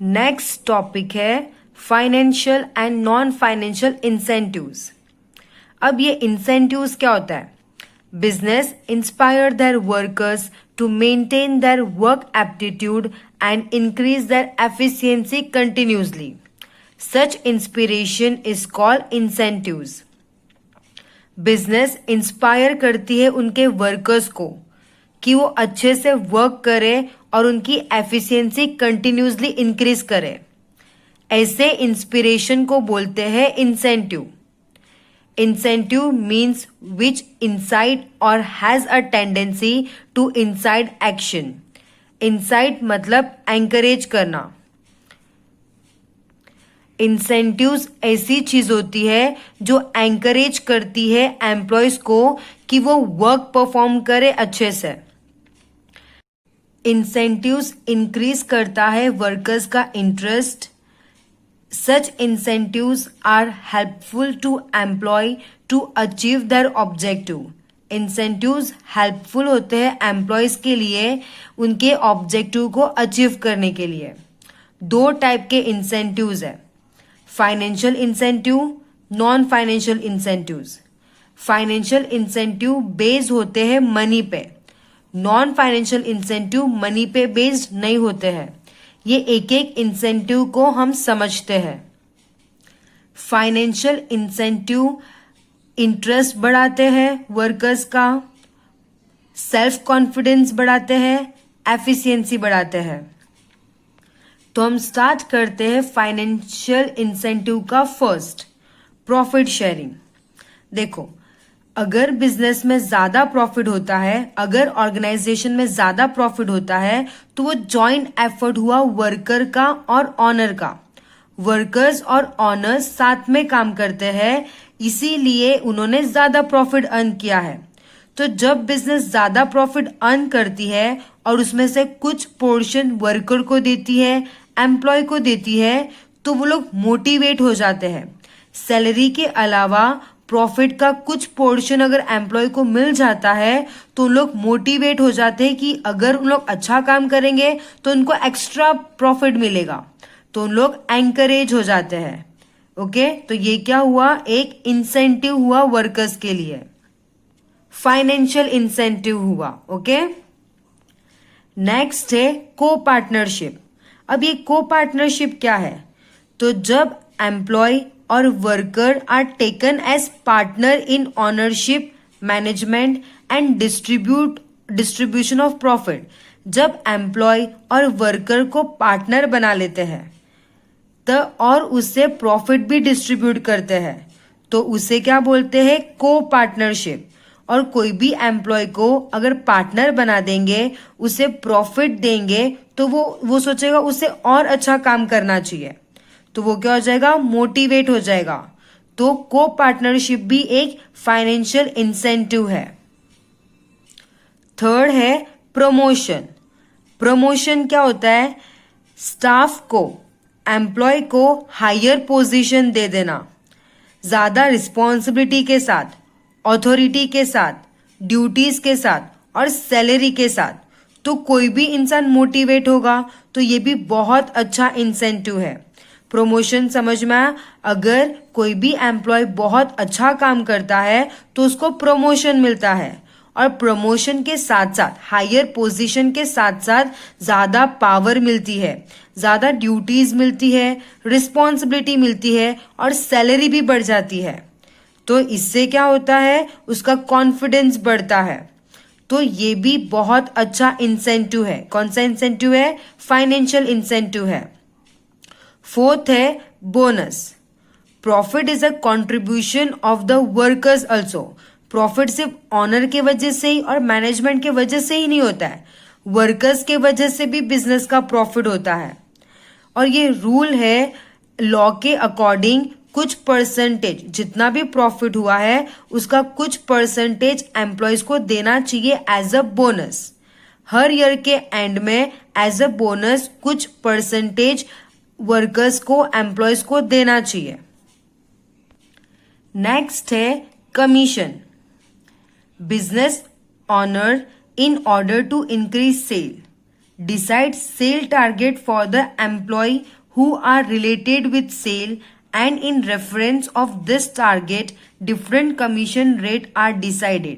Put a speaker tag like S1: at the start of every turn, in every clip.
S1: Next topic है financial and non financial incentives. अब ये इंसेंटिव्स क्या होता है? Business inspire their workers to maintain their work aptitude and increase their efficiency continuously. Such inspiration is called incentives. Business inspire करती है उनके workers को कि वो अच्छे से वर्क करे और उनकी एफिशिएंसी कंटिन्यूसली इंक्रीज करे। ऐसे इंस्पिरेशन को बोलते हैं incentive. Incentive means which incite और has a tendency to incite action. Incite मतलब एंकरेज करना। इंसेंटिव्स ऐसी चीज होती है जो एंकरेज करती है एम्प्लॉयज को कि वो वर्क परफॉर्म करे अच्छे से। इंसेंटिव्स इंक्रीज करता है वर्कर्स का interest. Such incentives are helpful to employ to achieve their objective. Incentives helpful होते हैं एम्प्लॉयज के लिए उनके ऑब्जेक्टिव को अचीव करने के लिए। दो टाइप के इंसेंटिव्स है, financial incentive, non financial incentives. Financial incentive based होते हैं मनी पे। नॉन फाइनेंशियल इंसेंटिव मनी पे बेस्ड नहीं होते हैं। ये एक एक इंसेंटिव को हम समझते हैं। फाइनेंशियल इंसेंटिव इंटरेस्ट बढ़ाते हैं वर्कर्स का, सेल्फ कॉन्फिडेंस बढ़ाते हैं, एफिशिएंसी बढ़ाते हैं। तो हम स्टार्ट करते हैं फाइनेंशियल इंसेंटिव का फर्स्ट, प्रॉफिट शेयरिंग। देखो, अगर बिजनेस में ज्यादा प्रॉफिट होता है, अगर ऑर्गेनाइजेशन में ज्यादा प्रॉफिट होता है, तो वो जॉइंट एफर्ट हुआ वर्कर का और ऑनर का। वर्कर्स और ऑनर्स साथ में काम करते हैं, इसीलिए उन्होंने ज्यादा प्रॉफिट अर्न किया है। तो जब बिजनेस ज्यादा प्रॉफिट अर्न करती है और उसमें से कुछ पोर्शन वर्कर को देती है, एम्प्लॉय को देती है, तो वो लोग मोटिवेट हो जाते हैं। सैलरी के अलावा प्रॉफिट का कुछ पोर्शन अगर एम्प्लॉय को मिल जाता है तो उन लोग मोटिवेट हो जाते हैं कि अगर उन लोग अच्छा काम करेंगे तो उनको एक्स्ट्रा प्रॉफिट मिलेगा, तो उन लोग एंकरेज हो जाते हैं। ओके, तो ये क्या हुआ? एक इंसेंटिव हुआ वर्कर्स के लिए, फाइनेंशियल इंसेंटिव हुआ। ओके, नेक्स्ट है को पार्टनरशिप। अब ये को पार्टनरशिप क्या है? तो जब एम्प्लॉय और worker are taken as partner in ownership, management and distribution of profit. जब एम्प्लॉय और वर्कर को पार्टनर बना लेते हैं तो और उससे प्रॉफिट भी डिस्ट्रीब्यूट करते हैं, तो उसे क्या बोलते हैं? को पार्टनरशिप। और कोई भी एम्प्लॉय को अगर पार्टनर बना देंगे, उसे प्रॉफिट देंगे, तो वो सोचेगा उसे और अच्छा काम करना चाहिए, तो वो क्या हो जाएगा? मोटिवेट हो जाएगा। तो को पार्टनरशिप भी एक फाइनेंशियल इंसेंटिव है। थर्ड है प्रमोशन। प्रमोशन क्या होता है? स्टाफ को, एम्प्लॉय को हायर पोजीशन दे देना, ज्यादा रिस्पॉन्सिबिलिटी के साथ, ऑथोरिटी के साथ, ड्यूटीज के साथ और सैलरी के साथ। तो कोई भी इंसान मोटिवेट होगा, तो ये भी बहुत अच्छा इंसेंटिव है। प्रमोशन समझ में आया? अगर कोई भी एम्प्लॉय बहुत अच्छा काम करता है तो उसको प्रमोशन मिलता है, और प्रमोशन के साथ साथ, हायर पोजीशन के साथ साथ ज्यादा पावर मिलती है, ज्यादा ड्यूटीज मिलती है, रिस्पॉन्सिबिलिटी मिलती है और सैलरी भी बढ़ जाती है। तो इससे क्या होता है? उसका कॉन्फिडेंस बढ़ता है। तो ये भी बहुत अच्छा इंसेंटिव है। कौन सा इंसेंटिव है? फाइनेंशियल इंसेंटिव है। फोर्थ है bonus. Profit is a contribution of the workers also. Profit सिर्फ ऑनर के वजह से ही और मैनेजमेंट के वजह से ही नहीं होता है, वर्कर्स के वजह से भी बिजनेस का प्रॉफिट होता है। और ये रूल है लॉ के अकॉर्डिंग, कुछ परसेंटेज, जितना भी प्रॉफिट हुआ है उसका कुछ परसेंटेज एम्प्लॉयज को देना चाहिए एज अ बोनस। हर ईयर के एंड में एज अ बोनस कुछ परसेंटेज वर्कर्स को, एम्प्लॉयज को देना चाहिए। नेक्स्ट है commission. Business owner in order to increase sale Decide sale target for the employee who are related with sale and in reference of this target different commission rate are decided.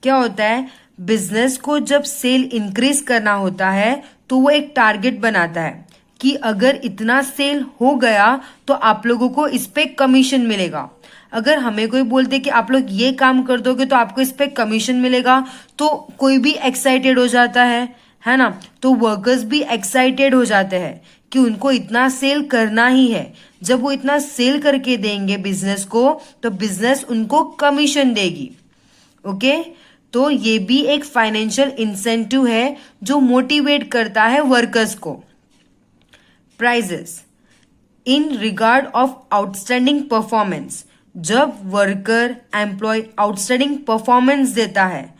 S1: क्या होता है, business को जब cell increase करना होता है तो वो एक टारगेट बनाता है कि अगर इतना सेल हो गया तो आप लोगों को इस पे कमीशन मिलेगा. अगर हमें कोई बोलते कि आप लोग ये काम कर दोगे तो आपको इस पे कमीशन मिलेगा, तो कोई भी एक्साइटेड हो जाता है ना. तो वर्कर्स भी एक्साइटेड हो जाते हैं कि उनको इतना सेल करना ही है. जब वो इतना सेल करके देंगे बिजनेस को तो बिजनेस उनको कमीशन देगी. ओके, तो ये भी एक फाइनेंशियल इंसेंटिव है जो मोटिवेट करता है वर्कर्स को. Prizes in regard of outstanding performance. जब वर्कर एम्प्लॉय आउटस्टैंडिंग परफॉर्मेंस देता है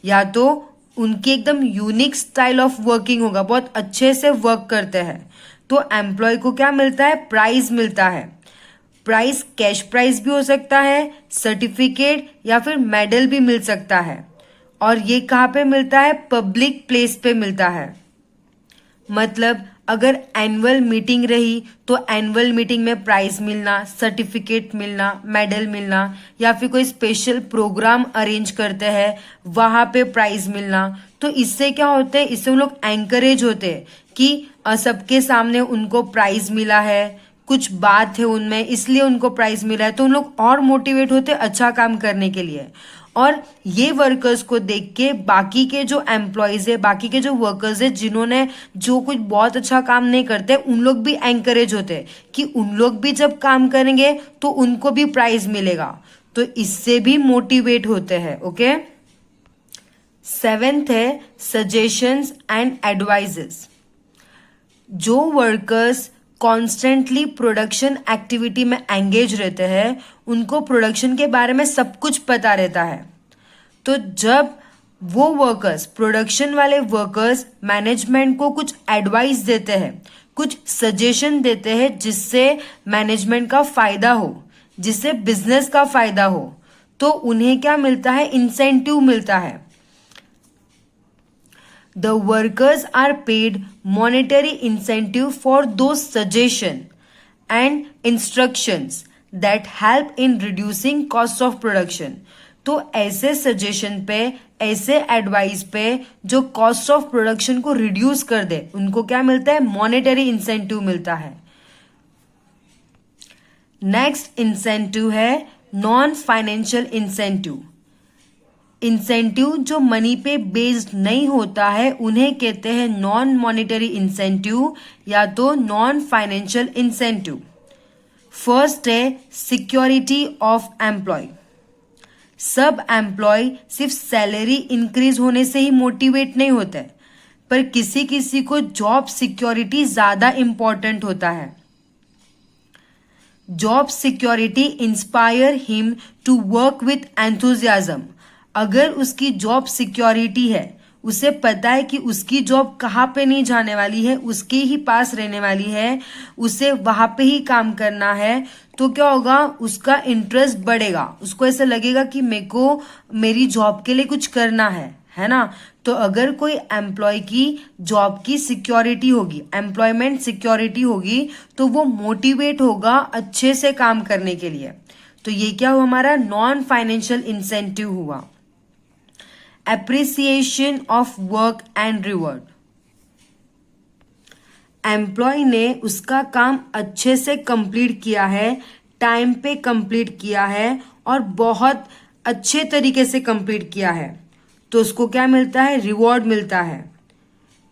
S1: या तो उनकी एकदम यूनिक स्टाइल ऑफ वर्किंग होगा, बहुत अच्छे से वर्क करते हैं, तो एम्प्लॉय को क्या मिलता है, प्राइज मिलता है. प्राइज कैश प्राइज भी हो सकता है, सर्टिफिकेट या फिर मेडल भी मिल सकता है. और ये कहाँ पे मिलता है, पब्लिक प्लेस पे मिलता है. मतलब अगर एनुअल मीटिंग रही तो एनुअल मीटिंग में प्राइज मिलना, सर्टिफिकेट मिलना, मेडल मिलना, या फिर कोई स्पेशल प्रोग्राम अरेंज करते हैं वहां पे प्राइज मिलना. तो इससे क्या होता है, इससे उन लोग एंकरेज होते हैं कि सबके सामने उनको प्राइज मिला है, कुछ बात है उनमें इसलिए उनको प्राइज मिला है, तो उन लोग और मोटिवेट होते अच्छा काम करने के लिए. और ये वर्कर्स को देख के बाकी के जो एम्प्लॉयज है, बाकी के जो वर्कर्स है जिन्होंने जो कुछ बहुत अच्छा काम नहीं करते, उन लोग भी एंकरेज होते हैं कि उन लोग भी जब काम करेंगे तो उनको भी प्राइज मिलेगा. तो इससे भी मोटिवेट होते हैं. ओके, 7th है सजेशंस एंड एडवाइजेस. जो वर्कर्स कॉन्स्टेंटली प्रोडक्शन एक्टिविटी में एंगेज रहते हैं उनको प्रोडक्शन के बारे में सब कुछ पता रहता है. तो जब वो वर्कर्स, प्रोडक्शन वाले वर्कर्स मैनेजमेंट को कुछ एडवाइस देते हैं, कुछ सजेशन देते हैं जिससे मैनेजमेंट का फायदा हो, जिससे बिजनेस का फायदा हो, तो उन्हें क्या मिलता है, इंसेंटिव मिलता है. The workers are paid monetary incentive for those suggestions and instructions that help in reducing cost of production. तो ऐसे सजेशन पे, ऐसे एडवाइस पे जो कॉस्ट ऑफ प्रोडक्शन को रिड्यूस कर दे, उनको क्या मिलता है, मॉनेटरी इंसेंटिव मिलता है. नेक्स्ट इंसेंटिव है नॉन फाइनेंशियल इंसेंटिव. इंसेंटिव जो मनी पे बेस्ड नहीं होता है उन्हें कहते हैं नॉन मॉनेटरी इंसेंटिव या तो नॉन फाइनेंशियल इंसेंटिव. फर्स्ट है सिक्योरिटी ऑफ एम्प्लॉय. सब एम्प्लॉय सिर्फ सैलरी इंक्रीज होने से ही मोटिवेट नहीं होते, पर किसी किसी को जॉब सिक्योरिटी ज्यादा इंपॉर्टेंट होता है. Job security inspire him to work with enthusiasm. अगर उसकी जॉब सिक्योरिटी है, उसे पता है कि उसकी जॉब कहाँ पे नहीं जाने वाली है, उसके ही पास रहने वाली है, उसे वहां पे ही काम करना है, तो क्या होगा, उसका इंटरेस्ट बढ़ेगा. उसको ऐसा लगेगा कि मेरे को मेरी जॉब के लिए कुछ करना है ना. तो अगर कोई एम्प्लॉय की जॉब की सिक्योरिटी होगी, एम्प्लॉयमेंट सिक्योरिटी होगी, तो वो मोटिवेट होगा अच्छे से काम करने के लिए. तो ये क्या हुआ, हमारा नॉन फाइनेंशियल इंसेंटिव हुआ. Appreciation of work and reward. Employ ने उसका काम अच्छे से कंप्लीट किया है, टाइम पे कंप्लीट किया है और बहुत अच्छे तरीके से कंप्लीट किया है, तो उसको क्या मिलता है, रिवॉर्ड मिलता है.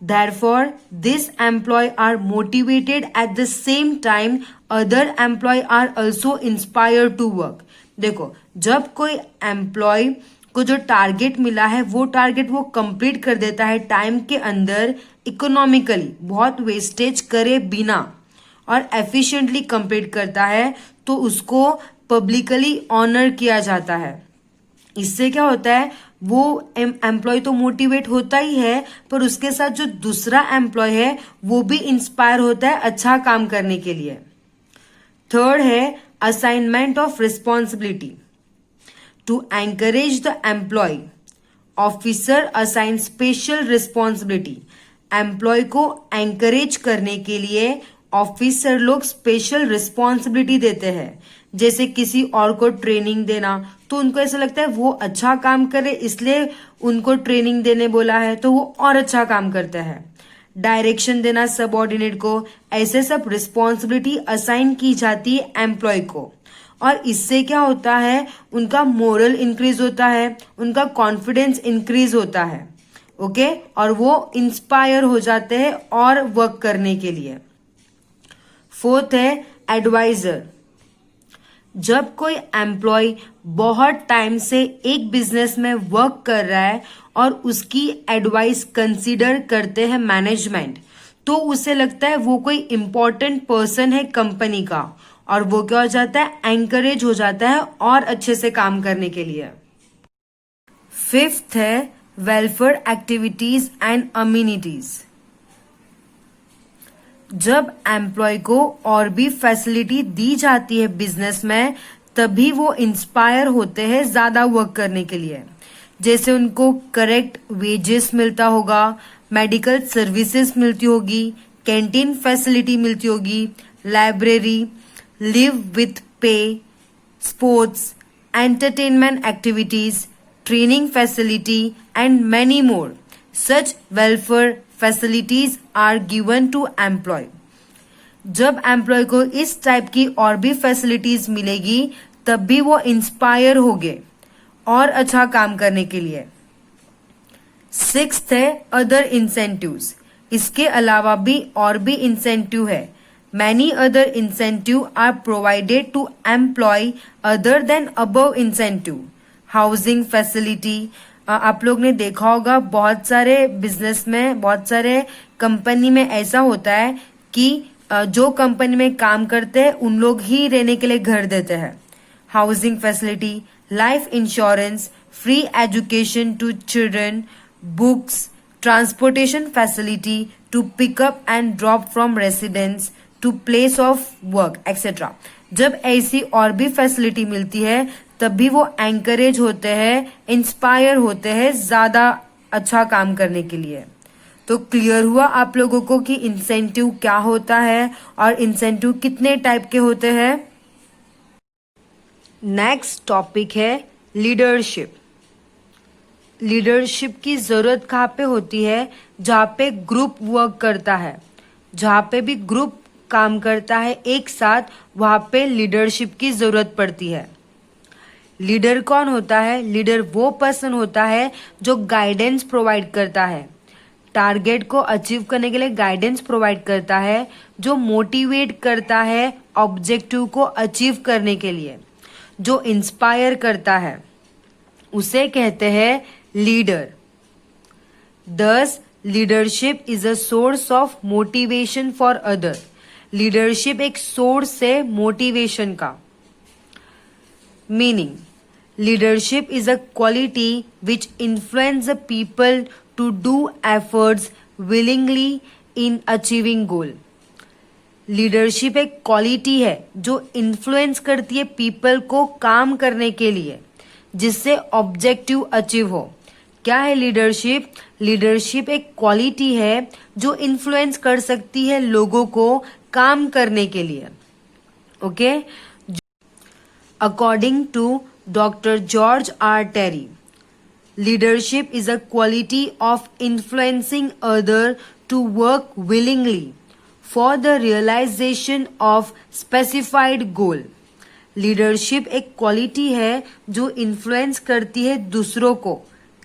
S1: Therefore, this employee are motivated at the same time other employee are also inspired to work. देखो, जब कोई एम्प्लॉय को जो टारगेट मिला है वो टारगेट वो कंप्लीट कर देता है टाइम के अंदर, इकोनॉमिकली, बहुत वेस्टेज करे बिना और एफिशिएंटली कंप्लीट करता है, तो उसको पब्लिकली ऑनर किया जाता है. इससे क्या होता है, वो एम्प्लॉय तो मोटिवेट होता ही है, पर उसके साथ जो दूसरा एम्प्लॉय है वो भी इंस्पायर होता है अच्छा काम करने के लिए. थर्ड है assignment of responsibility. To encourage the employ, officer assign special responsibility. Employ को एंकरेज करने के लिए ऑफिसर लोग स्पेशल रिस्पॉन्सिबिलिटी देते हैं, जैसे किसी और को ट्रेनिंग देना। तो उनको ऐसा लगता है वो अच्छा काम करे, इसलिए उनको ट्रेनिंग देने बोला है, तो वो और अच्छा काम करता है। डायरेक्शन देना सबऑर्डिनेट को, ऐसे सब रिस्पॉन्सिबिलिटी असाइन की जाती है एम्प्लॉय को। और इससे क्या होता है, उनका मोरल इंक्रीज होता है, उनका कॉन्फिडेंस इंक्रीज होता है। ओके, और वो इंस्पायर हो जाते हैं और वर्क करने के लिए। फोर्थ है एडवाइजर। जब कोई एम्प्लॉय बहुत टाइम से एक बिजनेस में वर्क कर रहा है और उसकी एडवाइस कंसीडर करते हैं मैनेजमेंट, तो उसे लगता है वो कोई इंपॉर्टेंट पर्सन है कंपनी का, और वो क्या हो जाता है, एंकरेज हो जाता है और अच्छे से काम करने के लिए। फिफ्थ है वेलफेयर एक्टिविटीज एंड अम्यूनिटीज। जब एम्प्लॉय को और भी फैसिलिटी दी जाती है बिजनेस में, तभी वो इंस्पायर होते हैं ज्यादा वर्क करने के लिए। जैसे उनको करेक्ट वेजेस मिलता होगा, मेडिकल सर्विसेज मिलती होगी, कैंटीन फैसिलिटी मिलती होगी, लाइब्रेरी, लिव विथ पे, sports, entertainment activities, training facility and many more. Such welfare facilities are given to employee. जब एम्प्लॉय को इस टाइप की और भी फैसिलिटीज मिलेगी, तब भी वो इंस्पायर होंगे और अच्छा काम करने के लिए। सिक्स्थ है अदर इंसेंटिव्स। इसके अलावा भी और भी इंसेंटिव है। Many other incentive are provided to employ other than above incentive. Housing facility, आप लोग ने देखा होगा बहुत सारे बिजनेस में, बहुत सारे कंपनी में ऐसा होता है कि जो कंपनी में काम करते हैं उन लोग ही रहने के लिए घर देते हैं। Housing facility, life insurance, free education to children, books, transportation facility to pick up and drop from residence to place of work etcetera. जब ऐसी और भी फैसिलिटी मिलती है, तब भी वो एंकरेज होते हैं, इंस्पायर होते हैं ज्यादा अच्छा काम करने के लिए। तो क्लियर हुआ आप लोगों को कि इंसेंटिव क्या होता है और इंसेंटिव कितने टाइप के होते हैं। नेक्स्ट टॉपिक है लीडरशिप। लीडरशिप की जरूरत कहाँ पे होती है, जहाँ पे ग्रुप वर्क करता है, जहाँ पे भी ग्रुप काम करता है एक साथ, वहां पे लीडरशिप की जरूरत पड़ती है। लीडर कौन होता है? लीडर वो पर्सन होता है जो गाइडेंस प्रोवाइड करता है, टारगेट को अचीव करने के लिए गाइडेंस प्रोवाइड करता है, जो मोटिवेट करता है ऑब्जेक्टिव को अचीव करने के लिए, जो इंस्पायर करता है, उसे कहते हैं लीडर। दस leadership is a source of motivation for other. Leadership एक सोर्स है मोटिवेशन का। Meaning, leadership is a quality which influences the people to do efforts willingly in achieving goal. Leadership एक क्वालिटी है जो इन्फ्लुएंस करती है people को काम करने के लिए, जिससे ऑब्जेक्टिव अचीव हो। क्या है लीडरशिप? लीडरशिप एक क्वालिटी है जो इन्फ्लुएंस कर सकती है लोगों को काम करने के लिए। Okay, according to Dr. George R. Terry, leadership is a quality of influencing others to work willingly for the realization of specified goal. Leadership एक क्वालिटी है जो इन्फ्लुएंस करती है दूसरों को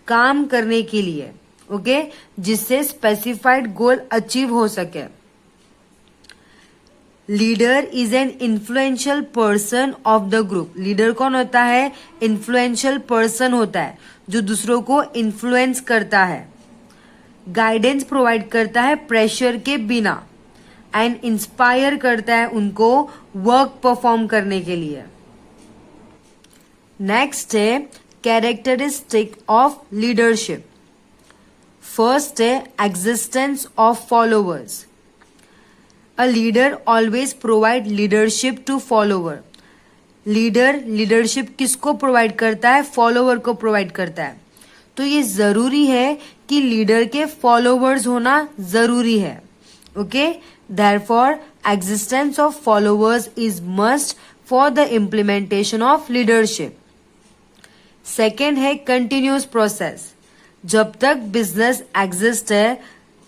S1: काम करने के लिए, ओके, जिससे स्पेसिफाइड गोल अचीव हो सके। Leader is an influential person of the group. Leader कौन होता है? इन्फ्लुएंशियल पर्सन होता है जो दूसरों को इन्फ्लुएंस करता है, गाइडेंस प्रोवाइड करता है प्रेशर के बिना, एंड इंस्पायर करता है उनको वर्क परफॉर्म करने के लिए। नेक्स्ट है कैरेक्टरिस्टिक ऑफ लीडरशिप। फर्स्ट है existence of followers. A leader always provide leadership to follower. Leader leadership किसको प्रोवाइड करता है? फॉलोवर को प्रोवाइड करता है। तो ये जरूरी है कि लीडर के फॉलोवर्स होना जरूरी है. Okay, therefore existence of followers is must for the implementation of leadership. Second है कंटिन्यूस प्रोसेस. जब तक बिजनेस एग्जिस्ट है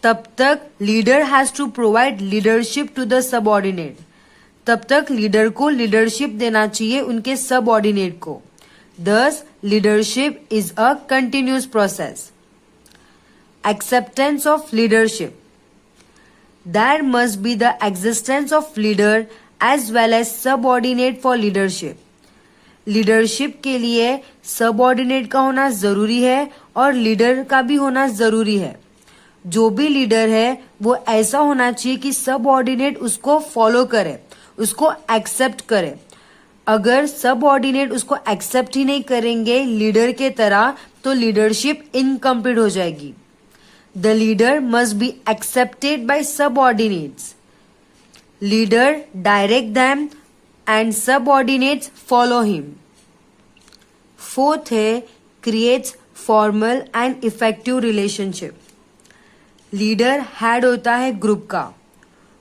S1: तब तक leader has to provide leadership to the subordinate. तब तक लीडर को लीडरशिप देना चाहिए उनके सबऑर्डिनेट को. Thus, leadership is a continuous process. Acceptance of leadership. There must be the existence of leader as well as subordinate for leadership. Leadership के लिए subordinate का होना जरूरी है और लीडर का भी होना जरूरी है. जो भी लीडर है वो ऐसा होना चाहिए कि सबऑर्डिनेट उसको फॉलो करे, उसको एक्सेप्ट करे. अगर सबऑर्डिनेट उसको एक्सेप्ट ही नहीं करेंगे लीडर के तरह तो लीडरशिप इनकम्प्लीट हो जाएगी. The leader must be accepted by subordinates. Leader direct them and subordinates follow him. Fourth है creates formal and effective relationship. Leader head होता है ग्रुप का.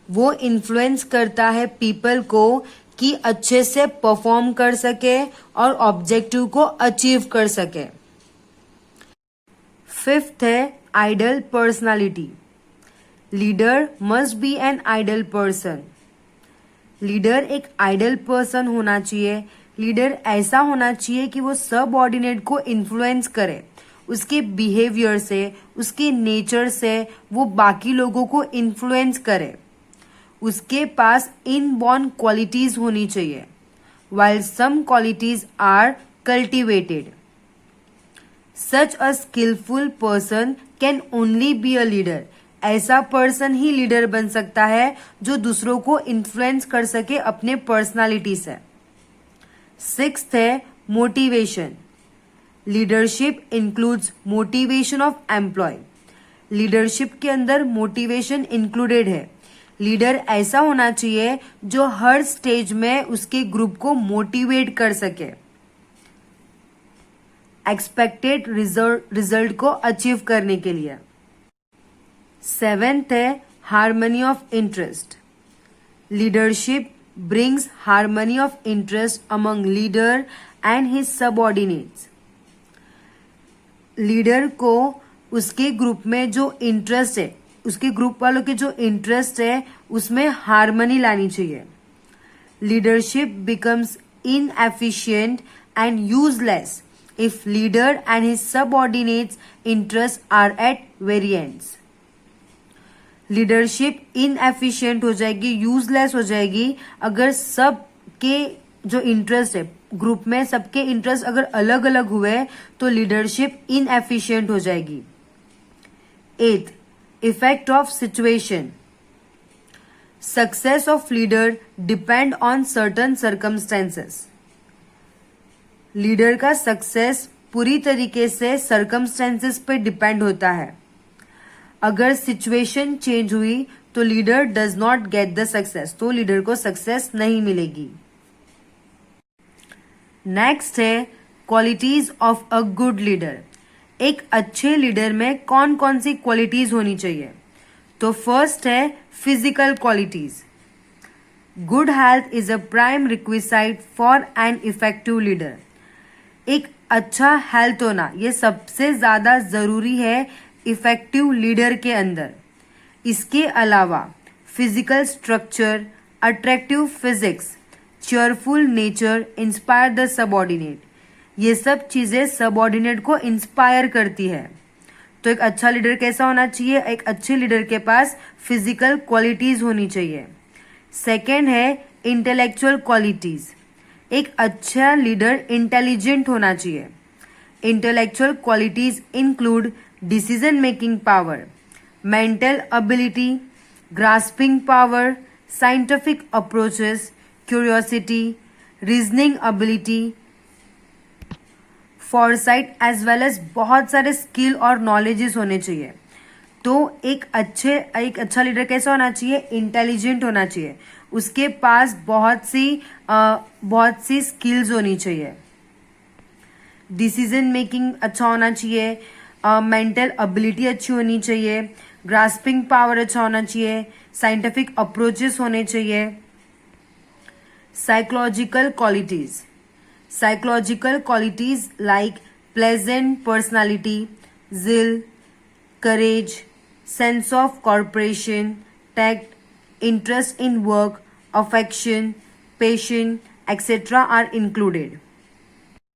S1: वो इन्फ्लुएंस करता है पीपल को कि अच्छे से परफॉर्म कर सके और ऑब्जेक्टिव को अचीव कर सके. फिफ्थ है ideal personality. Leader must be an ideal person. Leader एक आइडल पर्सन होना चाहिए. लीडर ऐसा होना चाहिए कि वो सबऑर्डिनेट को इन्फ्लुएंस करे. उसके बिहेवियर से, उसके नेचर से वो बाकी लोगों को इन्फ्लुएंस करे. उसके पास इनबॉर्न क्वालिटीज होनी चाहिए. while some qualities are cultivated. Such a skillful person can only be a leader. ऐसा पर्सन ही लीडर बन सकता है जो दूसरों को इन्फ्लुएंस कर सके अपने पर्सनालिटी से. सिक्स्थ है motivation. Leadership includes motivation of employ. Leadership के अंदर मोटिवेशन इंक्लूडेड है. लीडर ऐसा होना चाहिए जो हर स्टेज में उसके ग्रुप को मोटिवेट कर सके एक्सपेक्टेड रिजल्ट को अचीव करने के लिए. सेवेंथ है harmony of interest. Leadership brings harmony of interest among leader and his subordinates. Leader को उसके ग्रुप में जो इंटरेस्ट है, उसके ग्रुप वालों के जो इंटरेस्ट है उसमें हार्मनी लानी चाहिए. Leadership becomes inefficient and useless if leader and his subordinates interest are at variants. Leadership inefficient हो जाएगी, यूजलेस हो जाएगी अगर सबके जो इंटरेस्ट है ग्रुप में, सबके इंटरेस्ट अगर अलग अलग हुए तो लीडरशिप इनएफिशिएंट हो जाएगी. एथ, effect of situation. Success of leader depend on certain circumstances. Leader का सक्सेस पूरी तरीके से सर्कमस्टेंसेस पे डिपेंड होता है. अगर सिचुएशन चेंज हुई तो leader does not get the success, तो लीडर को सक्सेस नहीं मिलेगी. नेक्स्ट है qualities of a good leader. एक अच्छे लीडर में कौन कौन सी क्वालिटीज होनी चाहिए? तो फर्स्ट है physical qualities. Good health is a prime requisite for an effective leader. एक अच्छा हेल्थ होना ये सबसे ज्यादा जरूरी है इफेक्टिव लीडर के अंदर. इसके अलावा physical structure, attractive physics, cheerful nature inspire the subordinate. ये सब चीजें सबऑर्डिनेट को इंस्पायर करती है. तो एक अच्छा लीडर कैसा होना चाहिए? एक अच्छे लीडर के पास फिजिकल क्वालिटीज होनी चाहिए. सेकेंड है इंटेलेक्चुअल क्वालिटीज. एक अच्छा लीडर इंटेलिजेंट होना चाहिए. Intellectual qualities include decision making power, mental ability, grasping power, scientific approaches, curiosity, reasoning ability, foresight as well as बहुत सारे स्किल और नॉलेजेस होने चाहिए. तो एक अच्छा लीडर कैसा होना चाहिए? इंटेलिजेंट होना चाहिए. उसके पास बहुत सी स्किल्स होनी चाहिए. डिसीजन मेकिंग अच्छा होना चाहिए, मेंटल एबिलिटी अच्छी होनी चाहिए, ग्रास्पिंग पावर अच्छा होना चाहिए, साइंटिफिक अप्रोचेस होने चाहिए। Psychological qualities like pleasant personality, जिल, courage, sense of cooperation, tact, interest in work, affection, patience, etc. are included.